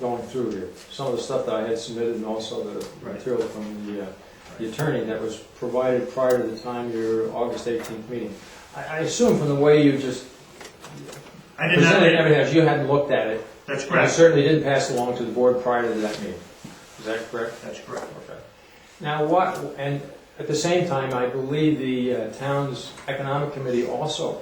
going through here. Some of the stuff that I had submitted and also the material from the attorney that was provided prior to the time of your August 18th meeting. I assume from the way you just presented evidence, you hadn't looked at it. That's correct. You certainly didn't pass along to the board prior to that meeting. Is that correct? That's correct. Okay. Now what, and at the same time, I believe the town's economic committee also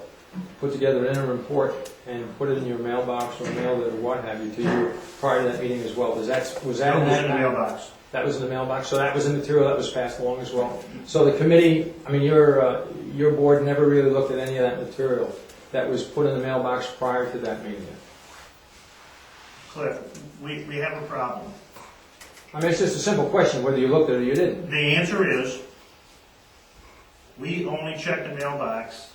put together an interim report and put it in your mailbox or mailed it or what have you to you prior to that meeting as well. Was that in that mailbox? That was in the mailbox. So that was the material that was passed along as well. So the committee, I mean, your board never really looked at any of that material that was put in the mailbox prior to that meeting. Cliff, we have a problem. I mean, it's just a simple question whether you looked at it or you didn't. The answer is, we only check the mailbox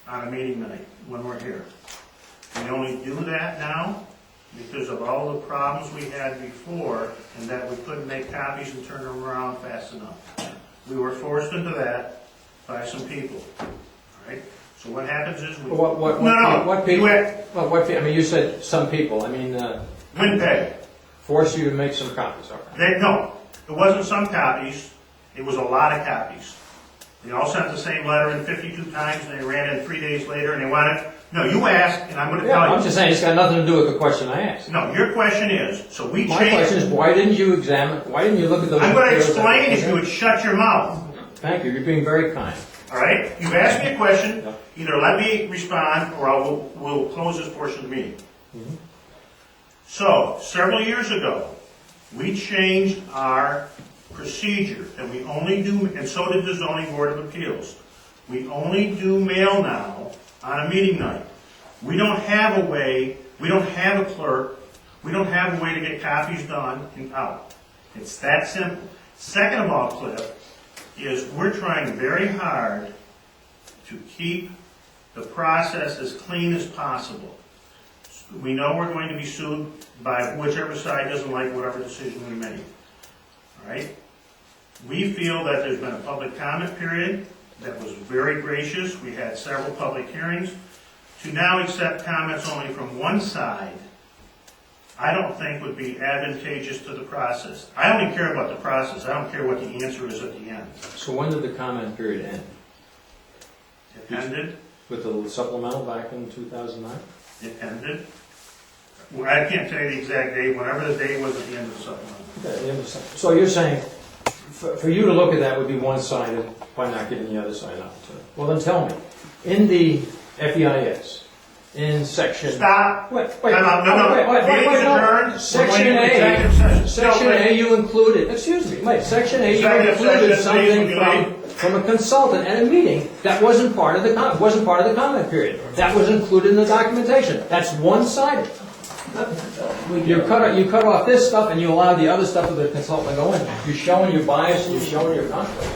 on a meeting night when we're here. We only do that now because of all the problems we had before and that we couldn't make copies and turn them around fast enough. We were forced into that by some people, all right? So what happens is we... What people? I mean, you said some people. I mean... WinPay. Force you to make some copies, all right. No, it wasn't some copies, it was a lot of copies. They all sent the same letter in 52 times, and they ran in 3 days later, and they wanted... No, you asked, and I'm going to tell you... I'm just saying, it's got nothing to do with the question I asked. No, your question is, so we changed... My question is, why didn't you look at those... I'm going to explain if you would shut your mouth. Thank you, you're being very kind. All right? You've asked me a question, either let me respond, or we'll close this portion of the meeting. Mm-hmm. So, several years ago, we changed our procedure, and we only do, and so did the Zoning Board of Appeals. We only do mail now on a meeting night. We don't have a way, we don't have a clerk, we don't have a way to get copies done and out. It's that simple. Second of all, Cliff, is we're trying very hard to keep the process as clean as possible. We know we're going to be sued by whichever side doesn't like whatever decision we make. All right? We feel that there's been a public comment period that was very gracious. We had several public hearings. To now accept comments only from one side, I don't think would be advantageous to the process. I only care about the process. I don't care what the answer is at the end. So when did the comment period end? It ended. With the supplemental back in 2009? It ended. Well, I can't tell you the exact date, whatever the date was at the end of the supplemental. Okay, so you're saying, for you to look at that would be one-sided by not giving the other side an opportunity. Well then tell me, in the FEIS, in section... Stop! Wait, no. Section A, you included, excuse me, section A, you included something from a consultant at a meeting that wasn't part of the comment period. That was included in the documentation. That's one-sided. You cut off this stuff and you allow the other stuff of the consultant to go in. You're showing your bias and you're showing your conflict.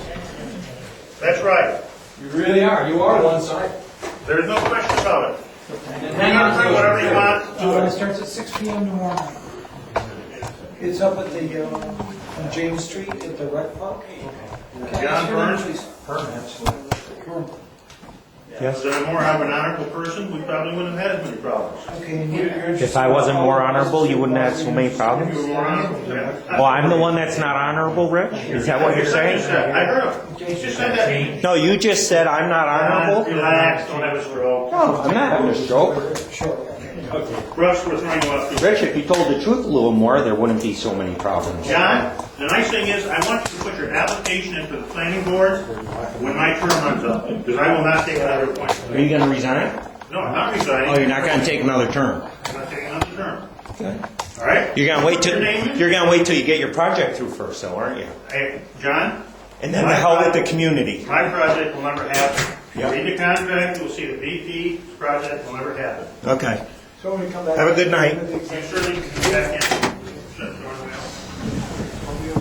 That's right. You really are. You are one-sided. There's no question about it. And hang on to whatever you want. It starts at 6 p.m. tomorrow night. It's up at the on James Street at the Rec Park. John Burns? Permits. Yes. If I'm more of an honorable person, we probably wouldn't have had as many problems. Okay, and you're interested If I wasn't more honorable, you wouldn't have so many If problems? you were more honorable, yeah. Well, I'm the one that's not honorable, Rich? Is that what you're saying? I heard him. He just said that. No, you just said I'm not honorable? Relax, don't have a stroke. No, I'm not having a stroke. Sure. Russ, we're throwing you off. Rich, if you told the truth a little more, there wouldn't be so many problems. John, the nice thing is, I want you to put your application into the planning board when my term runs up, because I will not take another appointment. Are you going to resign? No, I'm not resigning. Oh, you're not going to take another term? I'm not taking another term. Okay. All right? You're going to wait Put your name in. till you get your project through first, though, aren't you? Hey, John? And then the hell with the community. My project will never happen. Yep. Read the contract, you'll see the VP project will never happen. Okay. So when we come back... Have a good night. You certainly can come back in.